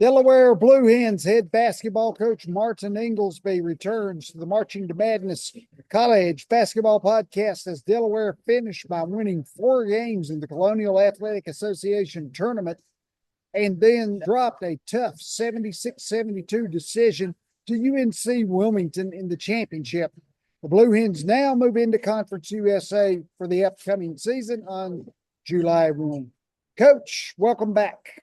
Delaware Blue Hens head basketball coach Martin Ingelsby returns to the Marching to Madness College basketball podcast as Delaware finished by winning 4 games in the Colonial Athletic Association tournament and then dropped a tough 76-72 decision to UNC Wilmington in the championship. The Blue Hens now move into Conference USA for the upcoming season on July 1. Coach, welcome back.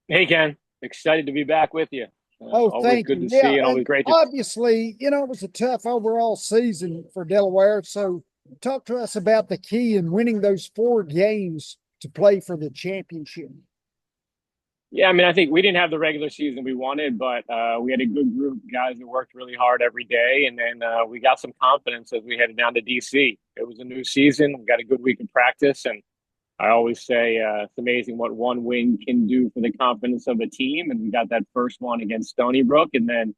Hey, Ken. Excited to be back with you. Oh, Always thank good you. to Yeah, see and and always great to. obviously, it was a tough overall season for Delaware. So, talk to us about the key in winning those 4 games to play for the championship. Yeah, I mean, I think we didn't have the regular season we wanted, but we had a good group of guys that worked really hard every day. And then we got some confidence as we headed down to DC. It was a new season. We got a good week of practice. And I always say it's amazing what one win can do for the confidence of a team. And we got that first one against Stony Brook and then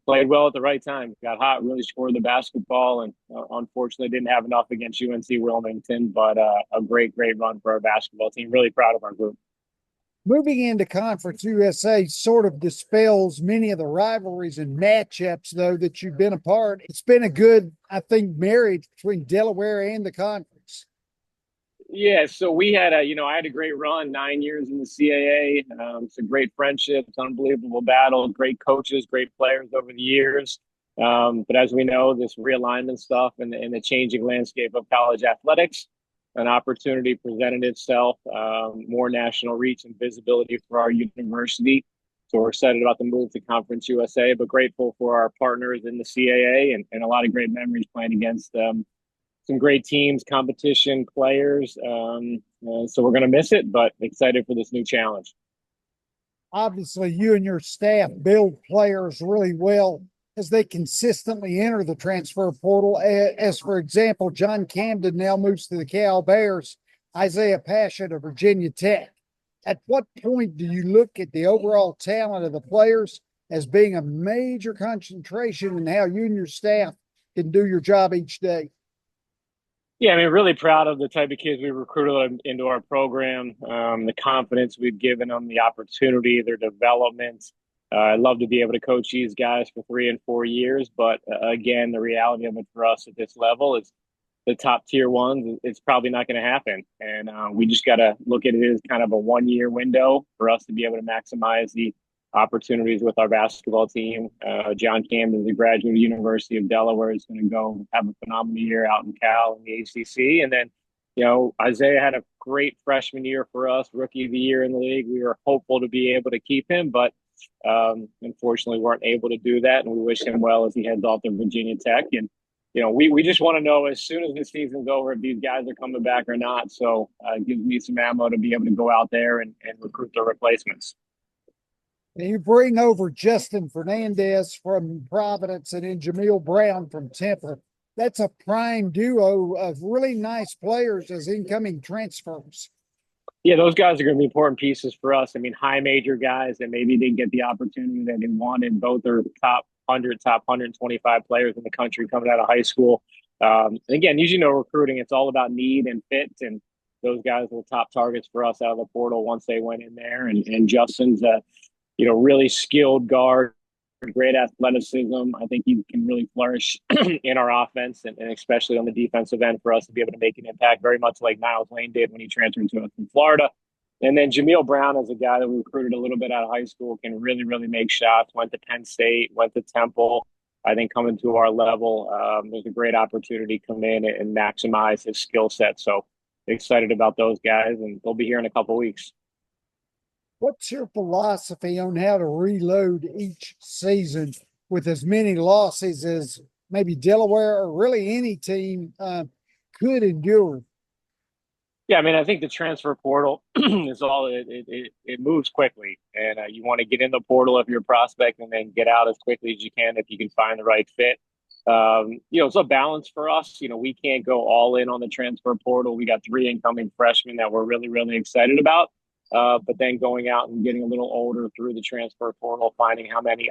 played well at the right time. Got hot, really scored the basketball, and unfortunately didn't have enough against UNC Wilmington. But a great, great run for our basketball team. Really proud of our group. Moving into Conference USA sort of dispels many of the rivalries and matchups, though, that you've been a part. It's been a good, I think, marriage between Delaware and the conference. Yeah, so we had I had a great run, 9 years in the CAA. Some great friendships, unbelievable battle, great coaches, great players over the years. But as we know, this realignment stuff and the changing landscape of college athletics, an opportunity presented itself, more national reach and visibility for our university. So we're excited about the move to Conference USA, but grateful for our partners in the CAA and a lot of great memories playing against some great teams, competition, players. So we're going to miss it, but excited for this new challenge. Obviously, you and your staff build players really well as they consistently enter the transfer portal. As for example, John Camden now moves to the Cal Bears, Isaiah Passion of Virginia Tech. At what point do you look at the overall talent of the players as being a major concentration in how you and your staff can do your job each day? Yeah, I mean, really proud of the type of kids we recruited into our program, the confidence we've given them, the opportunity, their development. I'd love to be able to coach these guys for 3 and 4 years, but again, the reality of it for us at this level is the top tier ones. It's probably not going to happen, and we just got to look at it as kind of a 1 year window for us to be able to maximize the opportunities with our basketball team. John Camden is a graduate of the University of Delaware. Is going to go have a phenomenal year out in Cal in the ACC. And then, Isaiah had a great freshman year for us, rookie of the year in the league. We were hopeful to be able to keep him, but unfortunately weren't able to do that. And we wish him well as he heads off to Virginia Tech. And, we just want to know as soon as the season's over if these guys are coming back or not. So it gives me some ammo to be able to go out there and recruit their replacements. You bring over Justin Fernandez from Providence and then Jameel Brown from Temple. That's a prime duo of really nice players as incoming transfers. Yeah, those guys are going to be important pieces for us. I mean, high major guys that maybe didn't get the opportunity that they wanted. Both are top 100, top 125 players in the country coming out of high school. Again, usually recruiting, it's all about need and fit. And those guys were top targets for us out of the portal once they went in there. And Justin's really skilled guard, great athleticism. I think he can really flourish in our offense and especially on the defensive end for us to be able to make an impact, very much like Niles Lane did when he transferred to us from Florida. And then Jameel Brown is a guy that we recruited a little bit out of high school, can really, really make shots, went to Penn State, went to Temple. I think coming to our level, there's a great opportunity to come in and maximize his skill set. So excited about those guys, and they'll be here in a couple of weeks. What's your philosophy on how to reload each season with as many losses as maybe Delaware or really any team could endure? Yeah, I mean, I think the transfer portal is all it moves quickly, and you want to get in the portal if you're a prospect, and then get out as quickly as you can if you can find the right fit. It's a balance for us. We can't go all in on the transfer portal. We got 3 incoming freshmen that we're really, really excited about. But then going out and getting a little older through the transfer portal, finding how many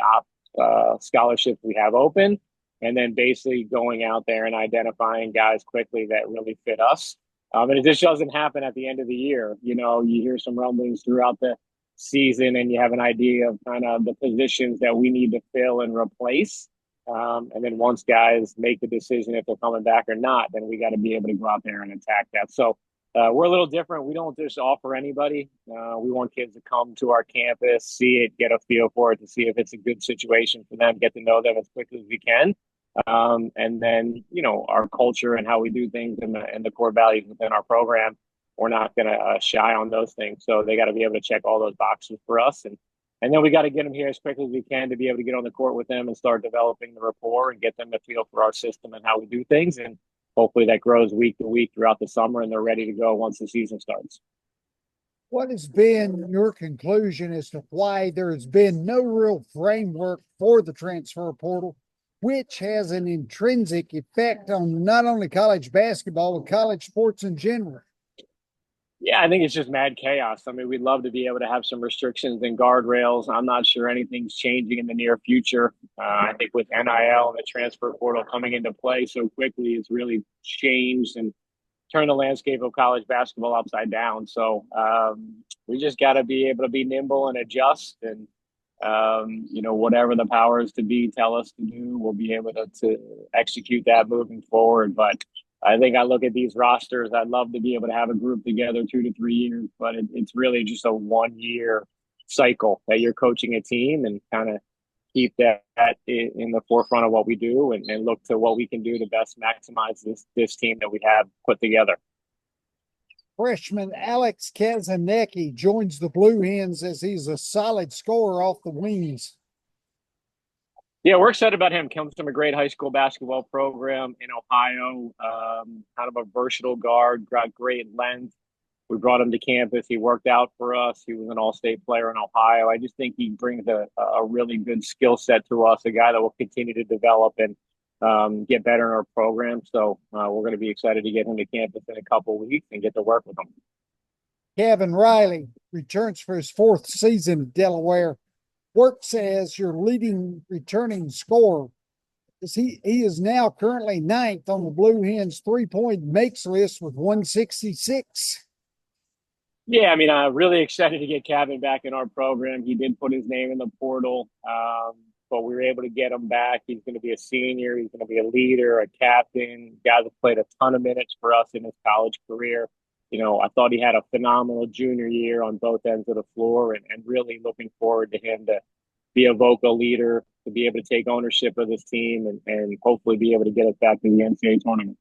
scholarships we have open, and then basically going out there and identifying guys quickly that really fit us. And it just doesn't happen at the end of the year. You hear some rumblings throughout the season and you have an idea of kind of the positions that we need to fill and replace. And then once guys make the decision if they're coming back or not, then we got to be able to go out there and attack that. So we're a little different. We don't just offer anybody. We want kids to come to our campus, see it, get a feel for it, to see if it's a good situation for them, get to know them as quickly as we can. And then, our culture and how we do things and the core values within our program, we're not going to shy on those things. So they got to be able to check all those boxes for us. And then we got to get them here as quickly as we can to be able to get on the court with them and start developing the rapport and get them to feel for our system and how we do things. And hopefully that grows week to week throughout the summer and they're ready to go once the season starts. What has been your conclusion as to why there has been no real framework for the transfer portal, which has an intrinsic effect on not only college basketball, but college sports in general? Yeah, I think it's just mad chaos. I mean, we'd love to be able to have some restrictions and guardrails. I'm not sure anything's changing in the near future. I think with NIL and the transfer portal coming into play so quickly, it's really changed and turned the landscape of college basketball upside down. So we just got to be able to be nimble and adjust. And, whatever the powers to be tell us to do, we'll be able to execute that moving forward. But I think I look at these rosters, I'd love to be able to have a group together 2 to 3 years, but it's really just a 1 year cycle that you're coaching a team and kind of keep that in the forefront of what we do and look to what we can do to best maximize this team that we have put together. Freshman Alex Kazanecki joins the Blue Hens as he's a solid scorer off the wings. Yeah, we're excited about him. Comes from a great high school basketball program in Ohio, kind of a versatile guard, got great length. We brought him to campus. He worked out for us. He was an all-state player in Ohio. I just think he brings a really good skill set to us, a guy that will continue to develop and get better in our program. So we're going to be excited to get him to campus in a couple of weeks and get to work with him. Kevin Riley returns for his 4th season at Delaware. Works as your leading returning scorer. He is now currently 9th on the Blue Hens 3-point makes list with 166. Yeah, I mean, I'm really excited to get Kevin back in our program. He did put his name in the portal, but we were able to get him back. He's going to be a senior. He's going to be a leader, a captain, guy that played a ton of minutes for us in his college career. I thought he had a phenomenal junior year on both ends of the floor and really looking forward to him to be a vocal leader, to be able to take ownership of this team and hopefully be able to get us back to the NCAA tournament.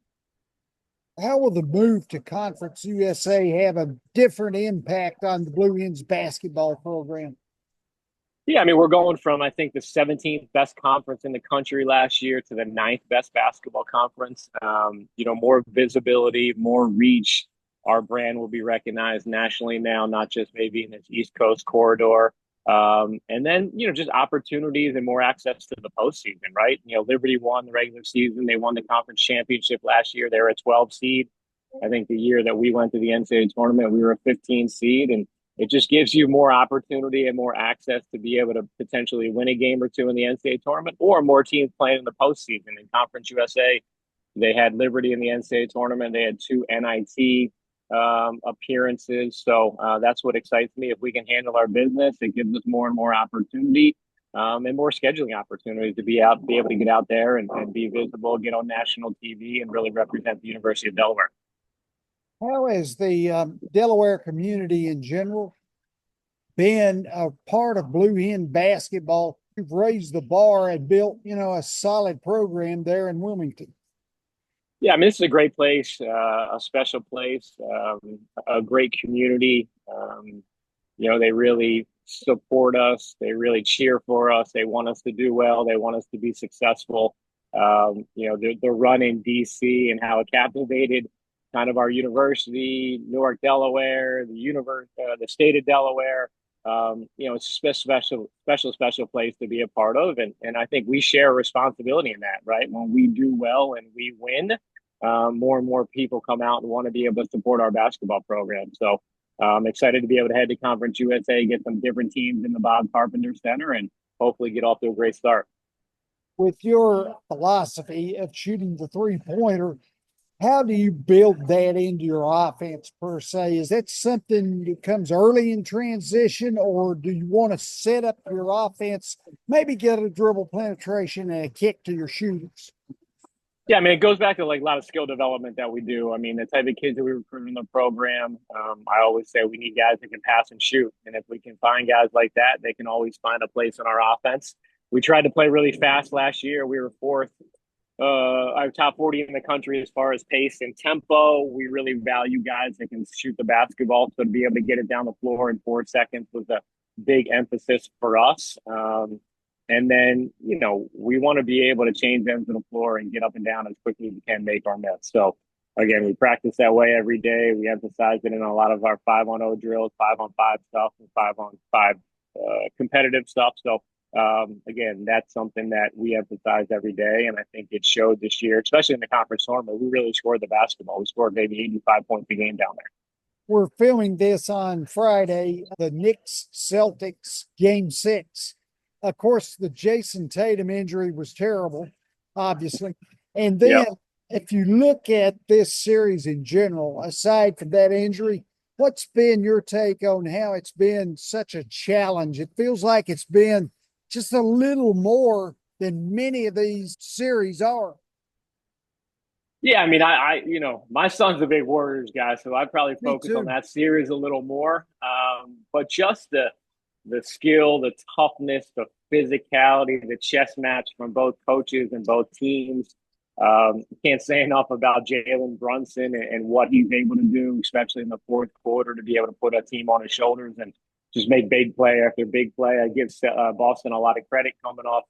How will the move to Conference USA have a different impact on the Blue Hens basketball program? Yeah, I mean, we're going from, I think, the 17th best conference in the country last year to the 9th best basketball conference. More visibility, more reach. Our brand will be recognized nationally now, not just maybe in this East Coast corridor. And then, just opportunities and more access to the postseason, right? Liberty won the regular season. They won the conference championship last year. They were a 12 seed. I think the year that we went to the NCAA tournament, we were a 15 seed. And it just gives you more opportunity and more access to be able to potentially win a game or two in the NCAA tournament or more teams playing in the postseason. In Conference USA, they had Liberty in the NCAA tournament. They had 2 NIT appearances. So that's what excites me. If we can handle our business, it gives us more and more opportunity and more scheduling opportunities to be able to get out there and be visible, get on national TV and really represent the University of Delaware. How has the Delaware community in general been a part of Blue Hen basketball? You've raised the bar and built, a solid program there in Wilmington. Yeah, I mean, this is a great place, a special place, a great community. They really support us. They really cheer for us. They want us to do well. They want us to be successful. The run in DC and how it captivated kind of our university, Newark, Delaware, the state of Delaware. It's a special place to be a part of. And I think we share a responsibility in that, right? When we do well and we win, more and more people come out and want to be able to support our basketball program. So I'm excited to be able to head to Conference USA, get some different teams in the Bob Carpenter Center, and hopefully get off to a great start. With your philosophy of shooting the 3-pointer, How do you build that into your offense per se? Is that something that comes early in transition, or do you want to set up your offense, maybe get a dribble penetration and a kick to your shooters? Yeah, I mean, it goes back to like a lot of skill development that we do. I mean, the type of kids that we recruit in the program, I always say we need guys that can pass and shoot. And if we can find guys like that, they can always find a place in our offense. We tried to play really fast last year. We were fourth, our top 40 in the country as far as pace and tempo. We really value guys that can shoot the basketball. So to be able to get it down the floor in 4 seconds was a big emphasis for us. And then, we want to be able to change ends of the floor and get up and down as quickly as we can, make our miss. So, again, we practice that way every day. We emphasize it in a lot of our 5-on-0 drills, 5-on-5 stuff, and 5-on-5 competitive stuff. So, again, that's something that we emphasize every day. And I think it showed this year, especially in the conference tournament. We really scored the basketball. We scored maybe 85 points a game down there. We're filming this on Friday, the Knicks Celtics game 6. Of course, the Jason Tatum injury was terrible, obviously. And then Yep. if you look at this series in general, aside from that injury, what's been your take on how it's been such a challenge? It feels like it's been just a little more than many of these series are. Yeah, I mean, my son's a big Warriors guy, so I'd probably Me focus on too. that series a little more. But just the skill, the toughness, the physicality, the chess match from both coaches and both teams. Can't say enough about Jalen Brunson and what he's able to do, especially in the fourth quarter, to be able to put a team on his shoulders and just make big play after big play. I give Boston a lot of credit coming off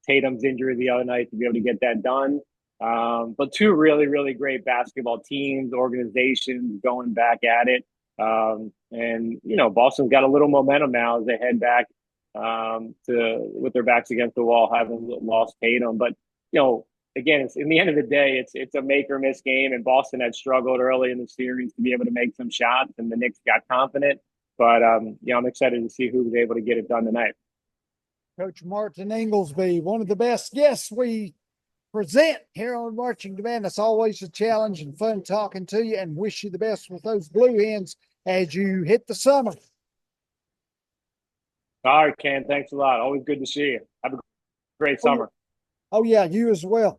Tatum's injury the other night to be able to get that done. But two really, really great basketball teams, organizations going back at it. And Boston's got a little momentum now as they head back to with their backs against the wall, having lost Tatum. But again, it's in the end of the day, it's a make or miss game, and Boston had struggled early in the series to be able to make some shots, and the Knicks got confident. But I'm excited to see who was able to get it done tonight. Coach Martin Ingelsby, one of the best guests we present here on Marching to Madness. Always a challenge and fun talking to you, and wish you the best with those Blue Hens as you hit the summer. All right, Ken, thanks a lot. Always good to see you. Have a great Oh, summer. oh yeah, you as well.